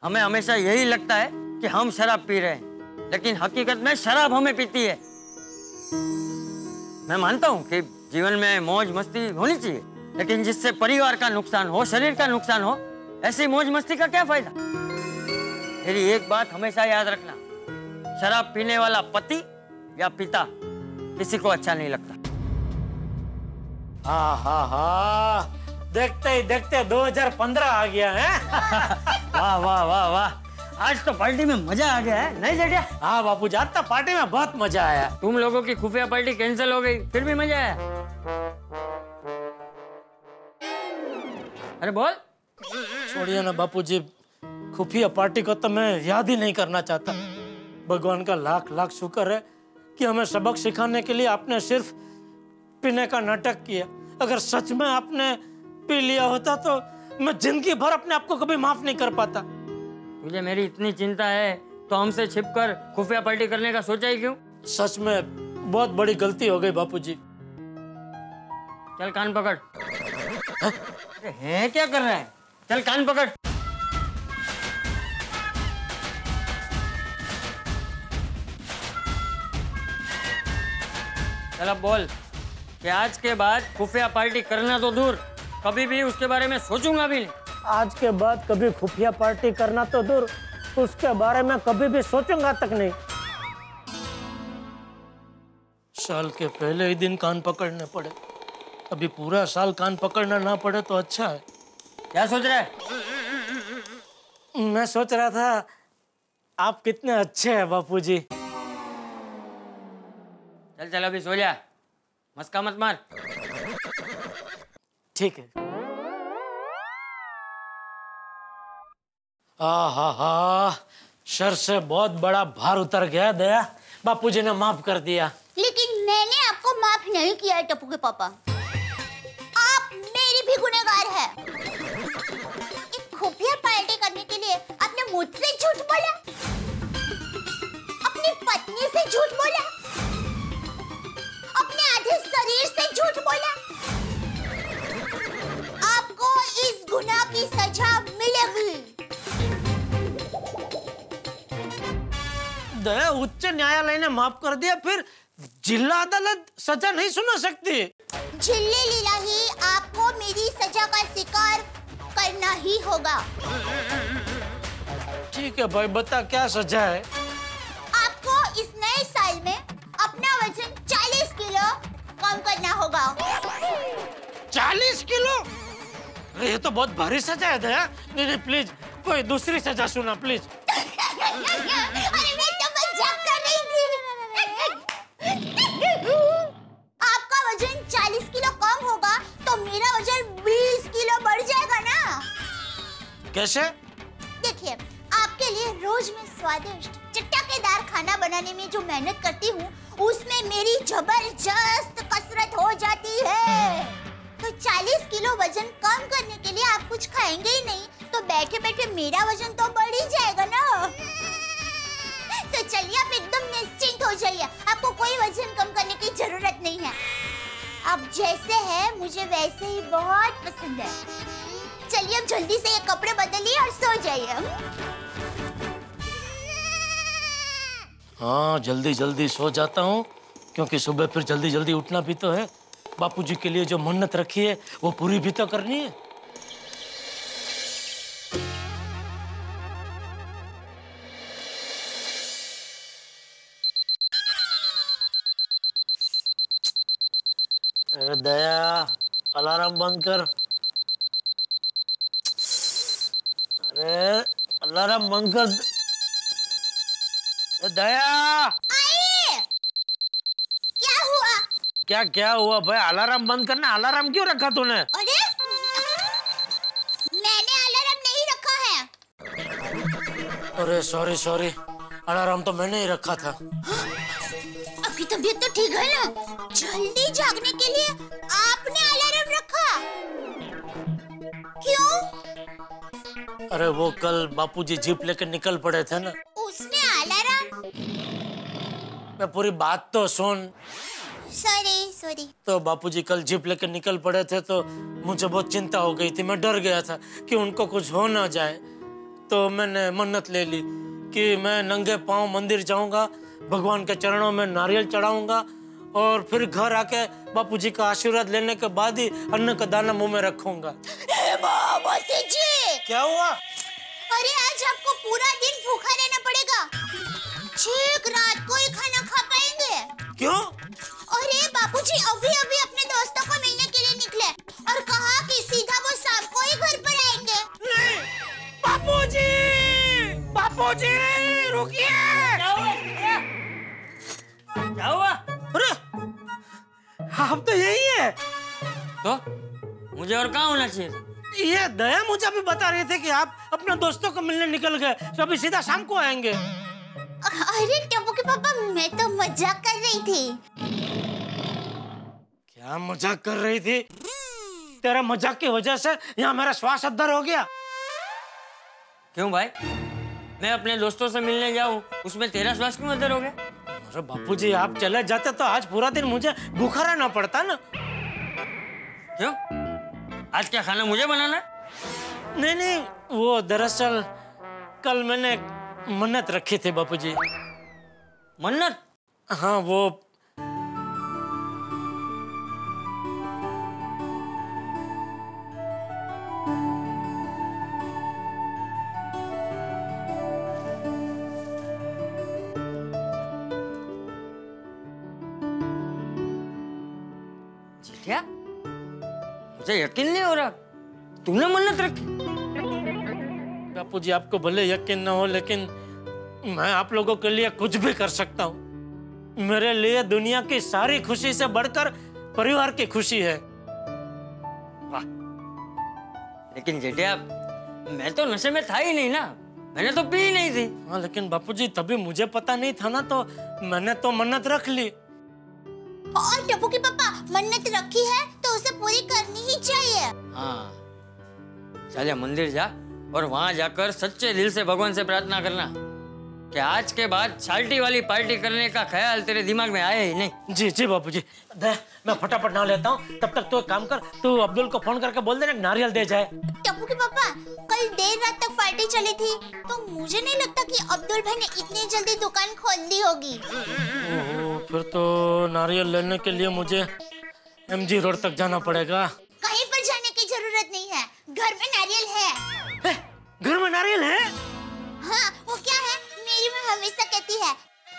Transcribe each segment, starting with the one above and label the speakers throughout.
Speaker 1: हमें हमेशा यही लगता है कि हम शराब पी रहे हैं, लेकिन हकीकत में शराब हमें पीती है। मैं मानता हूँ कि जीवन में मौज मस्ती होनी चाहिए, लेकिन जिससे परिवार का नुकसान हो, शरीर का नुकसान हो, ऐसी मौज मस्ती का क्या फायदा। मेरी एक बात हमेशा याद रखना, शराब पीने वाला पति या पिता किसी को अच्छा नहीं लगता।
Speaker 2: हाँ हाँ हाँ, देखते ही देखते 2015 आ गया है।
Speaker 1: वाह वाह वाह वाह, आज तो पार्टी में मजा आ गया है, नहीं जेठिया?
Speaker 2: हाँ बापूजी, आज तो पार्टी में बहुत मजा आया।
Speaker 1: तुम लोगों की खुफिया पार्टी कैंसिल हो गई, फिर भी मजा आया। अरे बोल।
Speaker 2: छोड़िए ना बापूजी, खुफिया पार्टी को तो मैं याद ही नहीं करना चाहता। भगवान का लाख लाख शुक्र है कि हमें सबक सिखाने के लिए आपने सिर्फ पीने का नाटक किया। अगर सच में आपने पी लिया होता तो मैं जिंदगी भर अपने आप को कभी माफ नहीं कर पाता।
Speaker 1: मुझे मेरी इतनी चिंता है तो हमसे छिपकर खुफिया पार्टी करने का सोचा ही क्यों?
Speaker 2: सच में बहुत बड़ी गलती हो गई बापूजी।
Speaker 1: चल कान पकड़। है क्या कर रहा है? चल कान पकड़। चल अब बोल कि आज के बाद खुफिया पार्टी करना तो दूर, कभी भी उसके बारे में सोचूंगा भी नहीं।
Speaker 2: आज के बाद कभी खुफिया पार्टी करना तो दूर, उसके बारे में कभी भी सोचूंगा तक नहीं। साल के पहले ही दिन कान पकड़ने पड़े, अभी पूरा साल कान पकड़ना ना पड़े तो अच्छा है।
Speaker 1: क्या सोच रहा है?
Speaker 2: मैं सोच रहा था आप कितने अच्छे हैं बापूजी।
Speaker 1: चल चल अभी सो जा, मस्का मत मार।
Speaker 2: ठीक है। हा, सर से बहुत बड़ा भार उतर गया। दया, बापूजी ने माफ कर दिया।
Speaker 3: लेकिन मैंने आपको माफ नहीं किया है टप्पू के पापा, आप मेरी भी गुनहगार है। एक खुफिया पार्टी करने के लिए आपने मुझसे झूठ बोला, अपनी पत्नी से झूठ बोला, अपने आधे शरीर से झूठ बोला। आपको इस गुनाह की सजा मिलेगी।
Speaker 2: दया, उच्च न्यायालय ने माफ कर दिया, फिर जिला अदालत सजा नहीं सुना सकती।
Speaker 3: झिल्ली लीला ही आपको मेरी सजा का शिकार करना ही होगा।
Speaker 2: ठीक है भाई, बता क्या सजा है?
Speaker 3: आपको इस नए साल में अपना वजन 40 किलो कम करना होगा।
Speaker 2: 40 किलो? अरे ये तो बहुत भारी सजा है दया। नहीं प्लीज, कोई दूसरी सजा सुना प्लीज।
Speaker 3: अरे मैं तो मजाक कर रही थी। आपका वजन 40 किलो कम होगा तो मेरा वजन 20 किलो बढ़ जाएगा ना।
Speaker 2: कैसे?
Speaker 3: देखिए, आपके लिए रोज में स्वादिष्ट चटकेदार खाना बनाने में जो मेहनत करती हूँ, उसमें मेरी जबरदस्त कसरत हो जाती है। तो 40 किलो वजन कम करने के लिए आप कुछ खाएंगे ही नहीं, तो बैठे बैठे मेरा वजन तो बढ़ ही जाएगा ना। तो चलिए, आप एकदम निश्चिंत हो जाइए, आपको कोई वजन कम करने की जरूरत नहीं है। आप जैसे हैं मुझे वैसे ही बहुत पसंद है। चलिए अब जल्दी से ये कपड़े बदलिए और सो जाइए।
Speaker 2: हाँ, जल्दी जल्दी सो जाता हूँ, क्योंकि सुबह फिर जल्दी जल्दी उठना भी तो है। बापूजी के लिए जो मन्नत रखी है वो पूरी भी तो करनी है। अरे दया, अलार्म बंद कर। अरे अलार्म बंद कर दया।
Speaker 3: आइए। क्या हुआ?
Speaker 2: क्या हुआ भाई? अलार्म बंद करना। अलार्म क्यों रखा तूने?
Speaker 3: अरे मैंने अलार्म नहीं रखा है।
Speaker 2: अरे सॉरी, अलार्म तो मैंने ही रखा था।
Speaker 3: आपकी तबीयत तो ठीक है ना? जल्दी जागने के लिए आपने अलार्म रखा? क्यों?
Speaker 2: अरे वो कल बापूजी जीप लेकर निकल पड़े थे ना।
Speaker 3: उसने अलार्म?
Speaker 2: मैं पूरी बात तो सुन।
Speaker 3: सॉरी।
Speaker 2: तो बापूजी कल जीप लेकर निकल पड़े थे, तो मुझे बहुत चिंता हो गई थी। मैं डर गया था कि उनको कुछ हो ना जाए, तो मैंने मन्नत ले ली कि मैं नंगे पांव मंदिर जाऊंगा, भगवान के चरणों में नारियल चढ़ाऊंगा और फिर घर आके बापूजी का आशीर्वाद लेने के बाद ही अन्न का दाना मुंह में रखूंगा।
Speaker 3: मोती जी,
Speaker 2: क्या हुआ?
Speaker 3: अरे आज आपको पूरा दिन भूखा रहना पड़ेगा। ठीक रात को ही खाना खा पाएंगे।
Speaker 2: क्यों?
Speaker 3: अरे बापूजी अभी अभी अपने दोस्तों को मिलने के लिए निकले और कहा कि सीधा वो शाम को ही घर पर आएंगे।
Speaker 2: नहीं, बापूजी, बापूजी रुकिए।
Speaker 1: क्या हुआ?
Speaker 2: अरे आप तो यही है।
Speaker 1: तो मुझे और कहाँ होना चाहिए?
Speaker 2: ये दया मुझे अभी बता रहे थे कि आप अपने दोस्तों को मिलने निकल गए, तो अभी सीधा शाम को आएंगे।
Speaker 3: अरे टप्पू के पापा, मैं तो मजाक कर रही थी।
Speaker 2: क्या मजाक कर रही थी? तेरा मजाक की वजह से यहाँ मेरा श्वास अद्दर हो गया।
Speaker 1: क्यों भाई? मैं अपने दोस्तों से मिलने जाऊँ, उसमें तेरा श्वास क्यों अद्दर हो गया?
Speaker 2: अरे बापूजी, आप चले जाते तो आज पूरा दिन मुझे भूखा रहना पड़ता ना।
Speaker 1: क्यों? आज क्या खाना मुझे बनाना है?
Speaker 2: नहीं नहीं, वो दरअसल कल मैंने मन्नत रखी थी बापूजी।
Speaker 1: मन्नत?
Speaker 2: हाँ, वो
Speaker 1: क्या? मुझे यकीन नहीं हो रहा, तूने मन्नत रखी?
Speaker 2: बापूजी, आपको भले यकीन न हो, लेकिन मैं आप लोगों के लिए कुछ भी कर सकता हूँ। मेरे लिए दुनिया की सारी खुशी से बढ़कर परिवार की खुशी है।
Speaker 1: वाह, लेकिन जेठिया, मैं तो नशे में था ही नहीं ना, मैंने तो पी ही नहीं थी।
Speaker 2: हाँ, लेकिन बापूजी तभी मुझे पता नहीं था ना, तो मैंने तो मन्नत रख ली।
Speaker 3: और टप्पू के पापा, मन्नत रखी है तो उसे पूरी करनी ही चाहिए।
Speaker 1: हाँ, चल मंदिर जा और वहां जाकर सच्चे दिल से भगवान से प्रार्थना करना कि आज के बाद छाल्टी वाली पार्टी करने का ख्याल तेरे दिमाग में आए ही नहीं।
Speaker 2: जी जी बापूजी, मैं फटाफट ना लेता हूँ। तब तक तो एक काम कर, तू अब्दुल को फोन करके बोल देना नारियल दे जाए।
Speaker 3: टप्पू के पापा, कल देर रात तक पार्टी चली थी, तो मुझे नहीं लगता कि अब्दुल भाई ने इतनी जल्दी दुकान खोल दी होगी।
Speaker 2: ओहो, फिर तो नारियल लेने के लिए मुझे MG रोड तक जाना पड़ेगा।
Speaker 3: कहीं पर जाने की जरूरत नहीं है, घर में नारियल है।
Speaker 2: घर में नारियल है?
Speaker 3: हाँ, वो क्या है, मेरी माँ हमेशा कहती है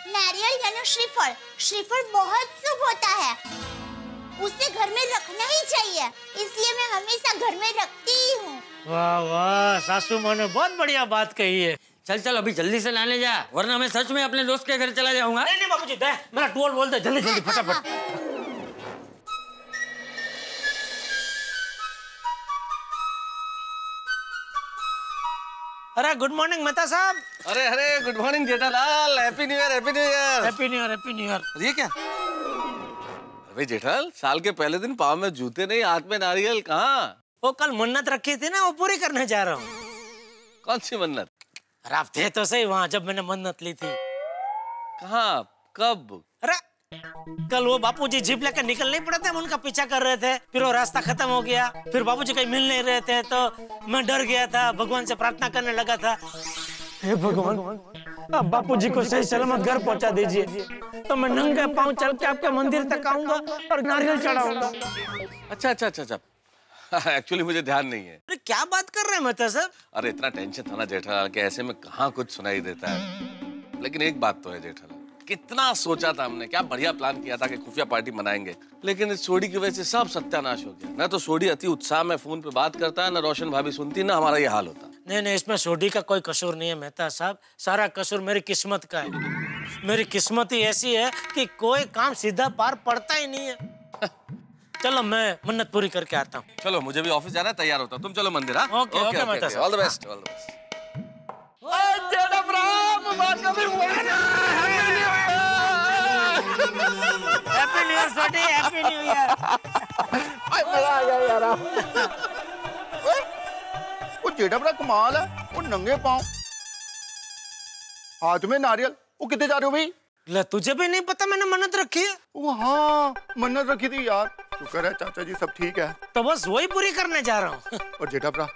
Speaker 3: नारियल यानी श्रीफल, श्रीफल बहुत शुभ होता है, उसे घर में रखना ही चाहिए, इसलिए मैं हमेशा घर में रखती हूँ।
Speaker 2: वाह वाह, सासू माँ ने बहुत बढ़िया बात कही है।
Speaker 1: चल चल अभी जल्दी से नहाने जा, वरना मैं सच में अपने दोस्त के घर चला जाऊंगा।
Speaker 2: नहीं नहीं बाबूजी, दे मेरा टूल बोल दे, जल्दी जल्दी फटाफट। अरे गुड मॉर्निंग मेहता साहब।
Speaker 4: अरे अरे good morning Jethalal, happy new year, happy new year.
Speaker 2: Happy new year, happy new year.
Speaker 4: ये क्या? अबे जेठालाल, साल के पहले दिन पाँव में जूते नहीं, हाथ में नारियल कहाँ?
Speaker 2: वो कल मन्नत रखी थी ना, वो पूरी करने जा रहा हूँ।
Speaker 4: कौन सी मन्नत?
Speaker 2: अरे आप थे तो सही वहाँ जब मैंने मन्नत ली थी।
Speaker 4: कहाँ? कब?
Speaker 2: अरे कल वो बापूजी जीप लेकर निकल नहीं पड़े थे, हम उनका पीछा कर रहे थे, फिर वो रास्ता खत्म हो गया, फिर बापूजी कहीं मिल नहीं रहे थे, तो मैं डर गया था, भगवान से प्रार्थना करने लगा था, हे भगवान, अब बापूजी को सही सलामत घर पहुंचा दीजिए, तो मैं नंगे पांव चल के आपके मंदिर तक आऊंगा और नारियल चढ़ाऊंगा।
Speaker 4: अच्छा अच्छा अच्छा अच्छा, एक्चुअली मुझे ध्यान नहीं है।
Speaker 2: अरे क्या बात कर रहे हैं मेहता साहब?
Speaker 4: अरे इतना टेंशन था ना जेठालाल कि ऐसे में कहाँ कुछ सुनाई देता है। लेकिन एक बात तो है जेठालाल, कितना सोचा था हमने, क्या बढ़िया प्लान किया था कि खुफिया पार्टी मनाएंगे, लेकिन इस सोडी की वजह से सब सत्यानाश हो गया। ना तो सोडी अति उत्साह में फोन पे बात करता है, ना रोशन भाभी सुनती, ना हमारा ये हाल होता।
Speaker 2: नहीं नहीं, इसमें सोडी का कोई कसूर नहीं है मेहता साहब, सारा कसूर मेरी किस्मत का है। मेरी किस्मत ही ऐसी है कि कोई काम सीधा पार पड़ता ही नहीं है। चलो मैं मन्नत पूरी करके आता हूँ।
Speaker 4: चलो मुझे भी ऑफिस जाना है, तैयार होता हूँ, तुम चलो मंदिर। हाँ
Speaker 2: ओके ओके मेहता साहब,
Speaker 4: all the best, all the best.
Speaker 2: Happy new year Sodhi, happy new year.
Speaker 5: मजा आ गया यार। वो जेठा बड़ा कमाल है, वो नंगे पाँव, हाथ में नारियल। वो कितने जा रहे हो भाई?
Speaker 2: ले तुझे भी नहीं पता मैंने मन्नत रखी है?
Speaker 5: वो हाँ, मन्नत रखी थी यार। शुक्र है चाचा जी सब ठीक है।
Speaker 2: तो बस वही पूरी करने जा रहा हूँ।
Speaker 5: और जेठा बड़ा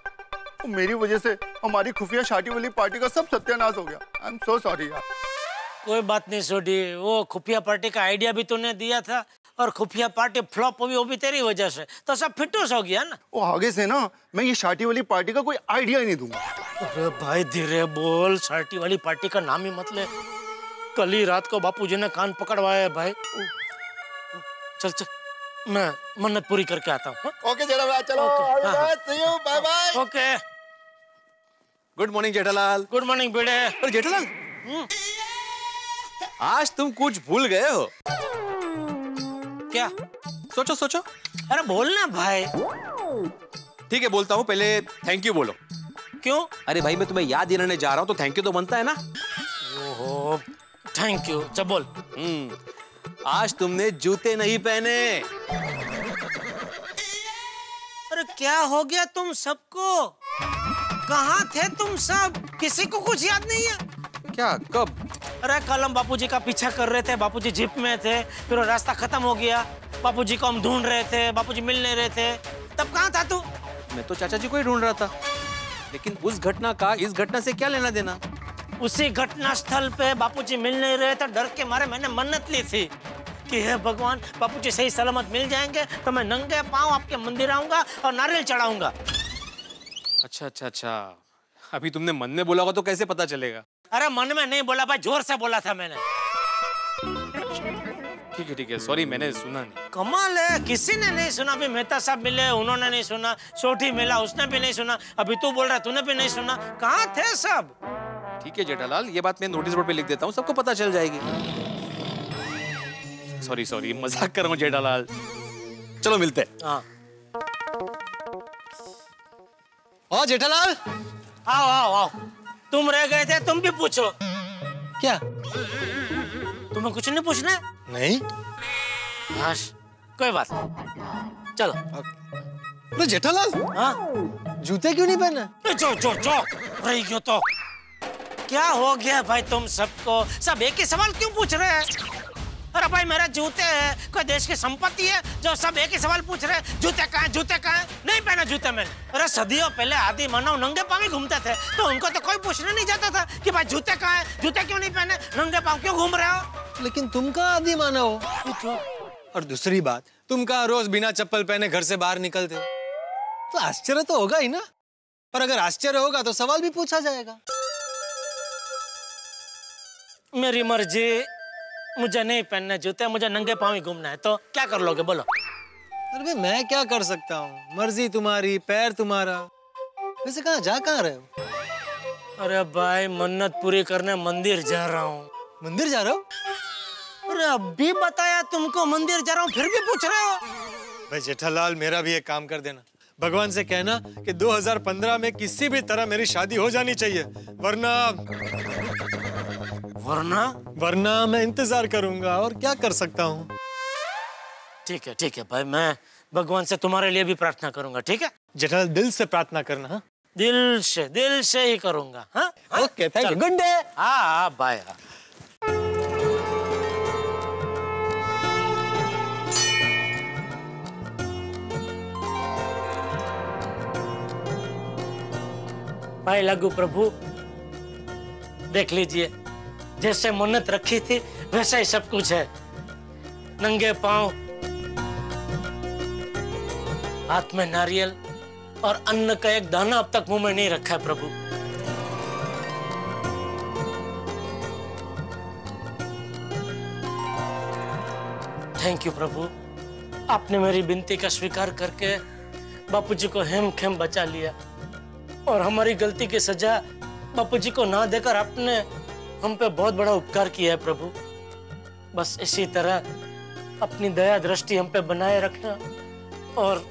Speaker 5: मेरी वजह से हमारी खुफिया शादी वाली पार्टी का सब सत्यानाश हो गया। आई एम सो सॉरी यार।
Speaker 2: कोई बात नहीं सोडी, वो खुफिया पार्टी का आइडिया भी तूने दिया था और खुफिया पार्टी फ्लॉप हुई वो भी तेरी वजह से, तो सब फिटूस हो गया ना।
Speaker 5: वो आगे से ना मैं ये शादी वाली पार्टी का कोई आइडिया ही नहीं दूंगा।
Speaker 2: अरे भाई धीरे बोल, शादी वाली पार्टी का नाम ही मत ले। कल ही रात को बापूजी ने कान पकड़वाया है भाई। चल चल, मैं मन्नत पूरी करके आता हूँ।
Speaker 5: ओके जेठालाल, चलो see you, bye bye.
Speaker 2: Okay,
Speaker 6: good morning Jethalal.
Speaker 2: Good morning बेटे।
Speaker 6: अरे जेठालाल, आज तुम कुछ भूल गए हो।
Speaker 2: क्या?
Speaker 6: सोचो सोचो।
Speaker 2: अरे बोलना भाई।
Speaker 6: ठीक है बोलता हूँ, पहले थैंक यू बोलो।
Speaker 2: क्यों?
Speaker 6: अरे भाई मैं तुम्हें याद दिलाने जा रहा हूँ तो थैंक यू तो बनता है ना।
Speaker 2: ओहो, थैंक यू। चल बोल।
Speaker 6: आज तुमने जूते नहीं पहने।
Speaker 2: अरे क्या हो गया तुम सबको? कहाँ थे तुम सब? किसी को कुछ याद नहीं है
Speaker 6: क्या? कब?
Speaker 2: अरे कल हम बापूजी का पीछा कर रहे थे, बापूजी जीप में थे, फिर वो रास्ता खत्म हो गया, बापूजी को हम ढूंढ रहे थे, बापूजी मिल नहीं रहे थे। तब कहाँ था तू?
Speaker 6: मैं तो चाचा जी को ही ढूंढ रहा था, लेकिन उस घटना का इस घटना से क्या लेना देना?
Speaker 2: उसी घटना स्थल पे बापूजी मिल नहीं रहे थे, डर के मारे मैंने मन्नत ली थी कि हे भगवान, बापूजी सही सलामत मिल जाएंगे तो मैं नंगे पांव आपके मंदिर आऊंगा और नारियल चढ़ाऊंगा।
Speaker 6: अच्छा अच्छा अच्छा, अभी तुमने मन में बोला होगा तो कैसे पता चलेगा?
Speaker 2: अरे मन में नहीं बोला भाई, जोर से बोला था मैंने।
Speaker 6: ठीक है, सॉरी मैंने सुना नहीं।
Speaker 2: कमाल है, किसी ने नहीं सुना। अभी मेहता साहब मिले, उन्होंने नहीं सुना, सोठी मिला, उसने भी नहीं सुना, अभी तू बोल रहा तूने भी नहीं सुना। कहाँ थे सब?
Speaker 6: ठीक है जेठालाल, ये बात मैं नोटिस बोर्ड पे लिख देता हूँ, सबको पता चल जाएगी। सॉरी मजाक कर रहा हूँ जेठालाल। चलो मिलते हैं।
Speaker 2: हाँ
Speaker 7: और जेठालाल,
Speaker 2: आओ आओ आओ, तुम रह गए थे, तुम भी पूछो।
Speaker 7: क्या?
Speaker 2: तुम्हें कुछ नहीं पूछना?
Speaker 7: नहीं।
Speaker 2: हाश, कोई बात। चलो।
Speaker 7: अरे जेठालाल,
Speaker 2: हाँ,
Speaker 7: जूते क्यों नहीं पहने?
Speaker 2: जो रही क्यों तो? क्या हो गया भाई तुम सबको? सब एक ही सवाल क्यों पूछ रहे हैं? अरे भाई मेरे जूते हैं, कोई देश की संपत्ति है जो सब एक ही सवाल पूछ रहे हैं, जूते कहाँ हैं, जूते कहाँ हैं? नहीं पहने जूते मैंने। अरे सदियों पहले आदि मानव नंगे पांव ही घूमते थे, तो उनको तो कोई पूछने नहीं जाता था कि भाई जूते कहाँ हैं, जूते क्यों नहीं पहने, नंगे पांव क्यों घूम रहे हो?
Speaker 7: लेकिन तुम कहाँ आदि माना हो? और दूसरी बात, तुम कहाँ रोज बिना चप्पल पहने घर से बाहर निकलते हो? तो आश्चर्य तो होगा ही ना। और अगर आश्चर्य होगा तो सवाल भी पूछा जाएगा।
Speaker 2: मेरी मर्जी, मुझे नहीं पहनने जूते, मुझे नंगे पांव ही घूमना है, तो क्या कर लोगे बोलो?
Speaker 7: अरे भाई मैं क्या कर सकता हूँ, मर्जी तुम्हारी, पैर तुम्हारा। वैसे कहाँ रहे हो?
Speaker 2: अरे भाई मन्नत पूरी करने मंदिर जा रहा हूँ।
Speaker 7: मंदिर जा रहे हो?
Speaker 2: अरे अभी बताया तुमको मंदिर जा रहा हूँ, फिर भी पूछ रहे हो?
Speaker 7: भाई जेठालाल, मेरा भी एक काम कर देना, भगवान से कहना कि 2015 में किसी भी तरह मेरी शादी हो जानी चाहिए, वरना मैं इंतजार करूंगा। और क्या कर सकता हूँ?
Speaker 2: ठीक है भाई, मैं भगवान से तुम्हारे लिए भी प्रार्थना करूंगा, ठीक है?
Speaker 7: जेठालाल दिल से प्रार्थना करना। हाँ
Speaker 2: दिल से ही करूंगा। हाँ
Speaker 7: okay, thank you, good day.
Speaker 2: हाँ बाय। भाई लागू प्रभु, देख लीजिए, जैसे मन्नत रखी थी वैसा ही सब कुछ है। नंगे पांव, हाथ में नारियल और अन्न का एक दाना अब तक मुंह में नहीं रखा है प्रभु। थैंक यू प्रभु, आपने मेरी विनती का स्वीकार करके बापूजी को हेमखेम बचा लिया और हमारी गलती की सजा बापूजी को ना देकर आपने हम पे बहुत बड़ा उपकार किया है प्रभु। बस इसी तरह अपनी दया दृष्टि हम पे बनाए रखना और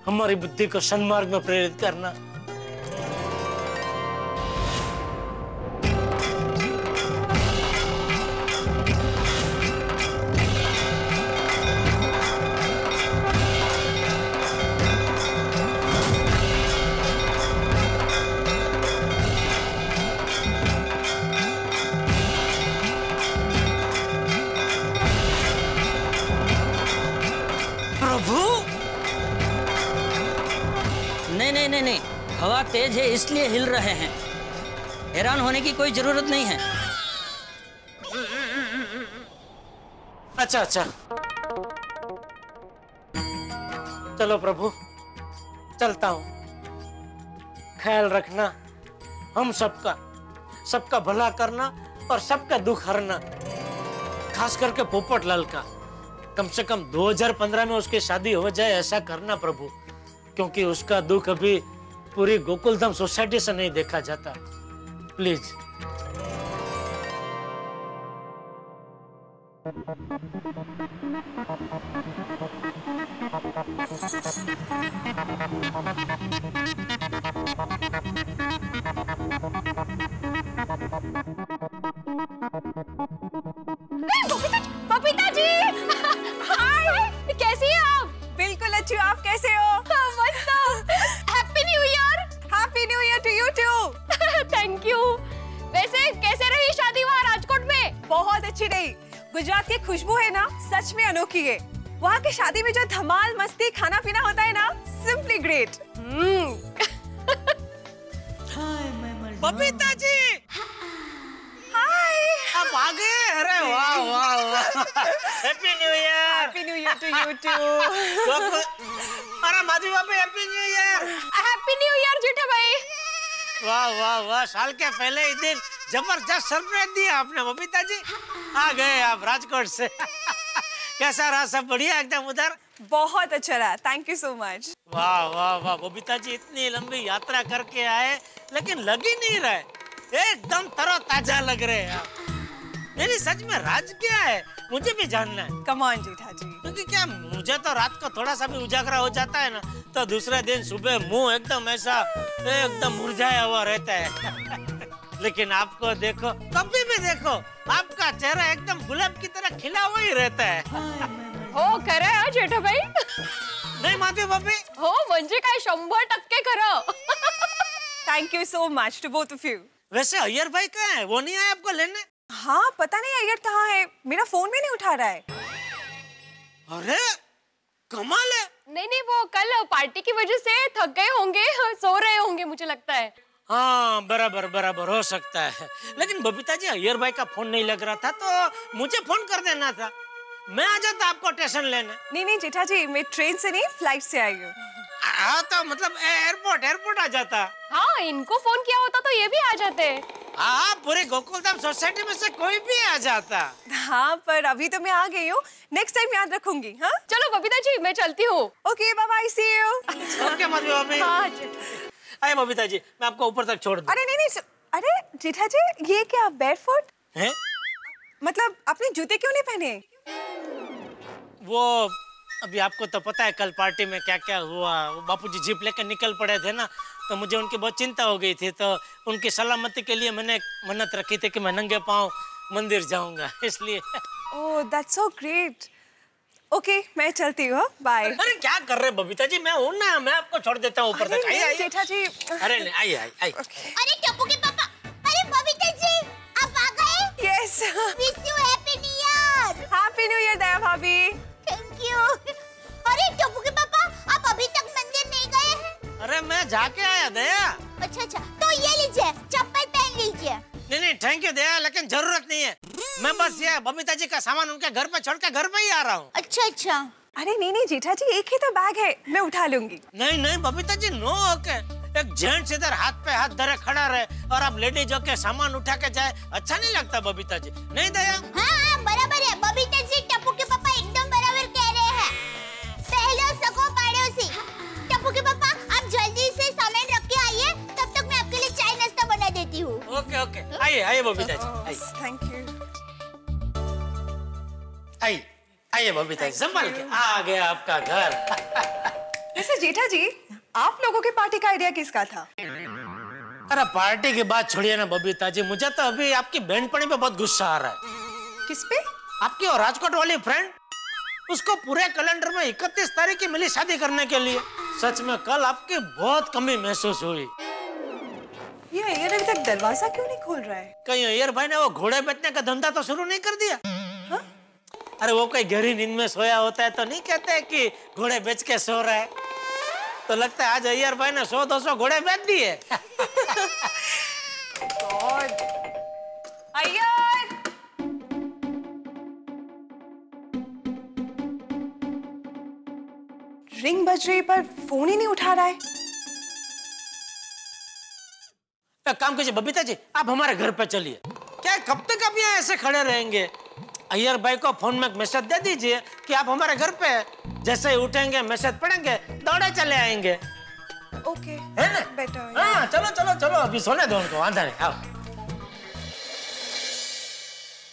Speaker 2: हमारी बुद्धि को सन्मार्ग में प्रेरित करना।
Speaker 8: हवा तेज है इसलिए हिल रहे हैं। हैरान होने की कोई जरूरत नहीं है।
Speaker 2: अच्छा अच्छा, चलो प्रभु, चलता हूँ। ख्याल रखना हम सबका भला करना और सबका दुख हरना, खास करके पोपट लाल का। कम से कम 2015 में उसकी शादी हो जाए ऐसा करना प्रभु, क्योंकि उसका दुख अभी पूरी गोकुलधाम सोसाइटी से नहीं देखा जाता। प्लीज।
Speaker 9: बबीता जी, हाय, कैसी हैं आप? बिल्कुल अच्छी हूँ, आप कैसे हो? मस्त। Happy new year. Happy new year to you too. Thank you. वैसे कैसे रही शादी वहाँ राजकोट में? बहुत अच्छी रही। गुजरात की खुशबू है ना, सच में अनोखी है। वहाँ की शादी में जो धमाल मस्ती खाना पीना होता है ना, simply great.
Speaker 2: Babita ji,
Speaker 9: hi,
Speaker 2: आप आ गए? अरे वाह वाह वाह, happy new year.
Speaker 9: Happy new year to you too.
Speaker 2: अरे माधवी बाबी, happy new year.
Speaker 9: Happy new year Jetha भाई।
Speaker 2: वाह वाह वाह, साल के पहले ही दिन जबरदस्त सरप्राइज दिया आपने बबीता जी। आ गए आप राजकोट से। कैसा रहा? सब बढ़िया एकदम उधर?
Speaker 9: बहुत अच्छा रहा, थैंक यू सो मच।
Speaker 2: वाह वाह वाह बबीता जी, इतनी लंबी यात्रा करके आए लेकिन लग ही नहीं रहे, एकदम तरोताजा लग रहे हैं आप। नहीं सच में राज क्या है, मुझे भी जानना है।
Speaker 9: कम ऑन जेठा जी।
Speaker 2: क्योंकि क्या मुझे तो रात को थोड़ा सा भी उजागरा हो जाता है ना, तो दूसरे दिन सुबह मुंह एकदम ऐसा एकदम मुरझाया हुआ रहता है। लेकिन आपको देखो, कभी भी देखो, आपका चेहरा एकदम गुलाब की तरह खिला हुआ ही रहता है।
Speaker 9: हो खरं जेठा भाई?
Speaker 2: नहीं माधवी भाभी?
Speaker 9: हो म्हणजे काय 100% खरं। Thank you so much to both of you.
Speaker 2: वैसे अय्यर भाई कहाँ है? वो नहीं आए आपको लेने?
Speaker 9: हाँ पता नहीं अय्यर कहाँ है, मेरा फोन भी नहीं उठा रहा है।
Speaker 2: अरे कमाल है।
Speaker 9: नहीं वो कल पार्टी की वजह से थक गए होंगे, सो रहे होंगे मुझे लगता है।
Speaker 2: हाँ बराबर बराबर हो सकता है। लेकिन बबीता जी, अय्यर भाई का फोन नहीं लग रहा था तो मुझे फोन कर देना था, मैं आ जाता आपको स्टेशन लेने।
Speaker 9: नहीं जेठा जी, मैं ट्रेन से नहीं फ्लाइट से आई हूँ।
Speaker 2: तो मतलब एयरपोर्ट आ जाता।
Speaker 9: हाँ इनको फोन किया होता तो ये भी आ जाते।
Speaker 2: हाँ पूरे गोकुलधाम सोसाइटी में से कोई भी आ जाता।
Speaker 9: हाँ पर अभी तो मैं आ गई हूँ, नेक्स्ट टाइम याद रखूंगी। हाँ चलो बबीता जी, मैं चलती हूँ। Okay bye bye, see you.
Speaker 2: Okay Madhavi भाभी।
Speaker 9: हाँ
Speaker 2: आइए बबीता जी, मैं आपको ऊपर तक छोड़ दूँ।
Speaker 9: अरे नहीं, अरे जेठा जी ये क्या बैरफुट
Speaker 2: है?
Speaker 9: मतलब आपने जूते क्यों नहीं पहने?
Speaker 2: वो अभी आपको तो पता है कल पार्टी में क्या क्या हुआ। बापूजी जीप लेकर निकल पड़े थे ना, तो मुझे उनकी बहुत चिंता हो गई थी। तो उनकी सलामती के लिए मैंने मन्नत रखी थी कि मैं नंगे पांव मंदिर जाऊंगा, इसलिए।
Speaker 9: Oh that's so great. Okay मैं चलती हूँ, बाय।
Speaker 2: अरे क्या कर रहे बबीता जी, मैं हूँ ना, मैं आपको छोड़ देता हूँ ऊपर तक। आइए
Speaker 9: जेठा जी।
Speaker 2: अरे नहीं, आइए।
Speaker 3: अरे टप्पू के पापा, अरे बबीता जी आप आ गए?
Speaker 9: Yes.
Speaker 3: Wish you happy new year.
Speaker 9: Happy new year Daya भाभी।
Speaker 3: Thank you. अरे टप्पू के पापा, आप अभी तक मंदिर नहीं गए हैं?
Speaker 2: अरे मैं जाके आया दया।
Speaker 3: अच्छा तो ये लीजिए, चप्पल पहन लीजिए।
Speaker 2: नहीं थैंक यू दया, लेकिन जरूरत नहीं है। मैं बस ये बबीता जी का सामान उनके घर पे छोड़ के घर पे ही आ रहा हूँ।
Speaker 3: अच्छा।
Speaker 9: अरे नहीं जेठा जी, एक ही तो बैग है, मैं उठा लूंगी।
Speaker 2: नहीं बबीता जी, नो ओके। एक जेंट्स इधर हाथ पे हाथ धरे खड़ा रहे और आप लेडीज होके सामान उठा के जाए, अच्छा नहीं लगता बबीता जी। नहीं दया?
Speaker 3: हाँ बराबर है, बबीता जी टप्पू के पापा एकदम बराबर कह रहे हैं। पहले सगो पड़ोसी। टप्पू के पापा आप जल्दी से सामान रख के आइए, तब तक मैं आपके लिए चाय नाश्ता बना देती हूँ।
Speaker 2: ओके आइए बबीता जी।
Speaker 9: Thank you.
Speaker 2: आइए बबीता जी, संभाल के। आ गया आपका घर।
Speaker 9: वैसे जेठा जी, आप लोगों के पार्टी का आइडिया किसका था?
Speaker 2: अरे पार्टी की बात छोड़िए ना बबीता जी, मुझे तो अभी आपकी बहनपनी पे बहुत गुस्सा आ रहा है।
Speaker 9: किस पे?
Speaker 2: आपकी और राजकोट वाली फ्रेंड, उसको पूरे कैलेंडर में 31 तारीख की मिली शादी करने के लिए। सच में कल आपकी बहुत कमी महसूस हुई।
Speaker 9: ये अय्यर अभी तक दरवाजा क्यों नहीं खोल रहा है?
Speaker 2: कहीं अय्यर भाई ने वो घोड़े बेचने का धंधा तो शुरू नहीं कर दिया?
Speaker 9: हाँ?
Speaker 2: अरे वो कोई गहरी नींद में सोया होता है तो नहीं कहते कि घोड़े बेच के सो रहा है। तो लगता है आज अय्यर भाई ने 100-200 घोड़े बेच दिए।
Speaker 9: अय्यर! रिंग बज रही पर फोन ही नहीं उठा रहा है।
Speaker 2: एक काम कीजिए बबीता जी, आप हमारे घर पे चलिए। क्या कब तक आप यहाँ ऐसे खड़े रहेंगे? अय्यर भाई को फोन में मैसेज दे दीजिए कि आप हमारे घर पे हैं। जैसे ही उठेंगे मैसेज पढ़ेंगे दौड़े चले आएंगे।
Speaker 9: ओके,
Speaker 2: है ना?
Speaker 9: बेटर।
Speaker 2: हाँ चलो चलो चलो, अभी सोने दो उनको, आंधा नहीं। आओ।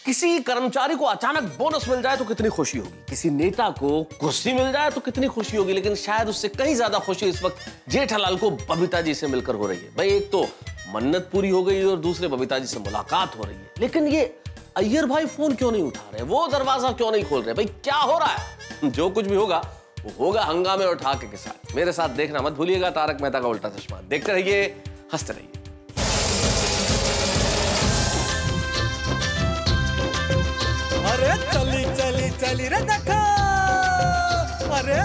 Speaker 4: किसी कर्मचारी को अचानक बोनस मिल जाए तो कितनी खुशी होगी, किसी नेता को कुर्सी मिल जाए तो कितनी खुशी होगी, लेकिन शायद उससे कहीं ज्यादा खुशी इस वक्त जेठालाल को बबीता जी से मिलकर हो रही है। भाई एक तो मन्नत पूरी हो गई और दूसरे बबीता जी से मुलाकात हो रही है। लेकिन ये अय्यर भाई फोन क्यों नहीं उठा रहे, वो दरवाजा क्यों नहीं खोल रहे? भाई क्या हो रहा है? जो कुछ भी होगा वो होगा हंगामे और ठाके के साथ। मेरे साथ देखना मत भूलिएगा तारक मेहता का उल्टा चश्मा। देखते रहिए, हंसते रहिए।
Speaker 7: अरे चली चली चली रे देखो, अरे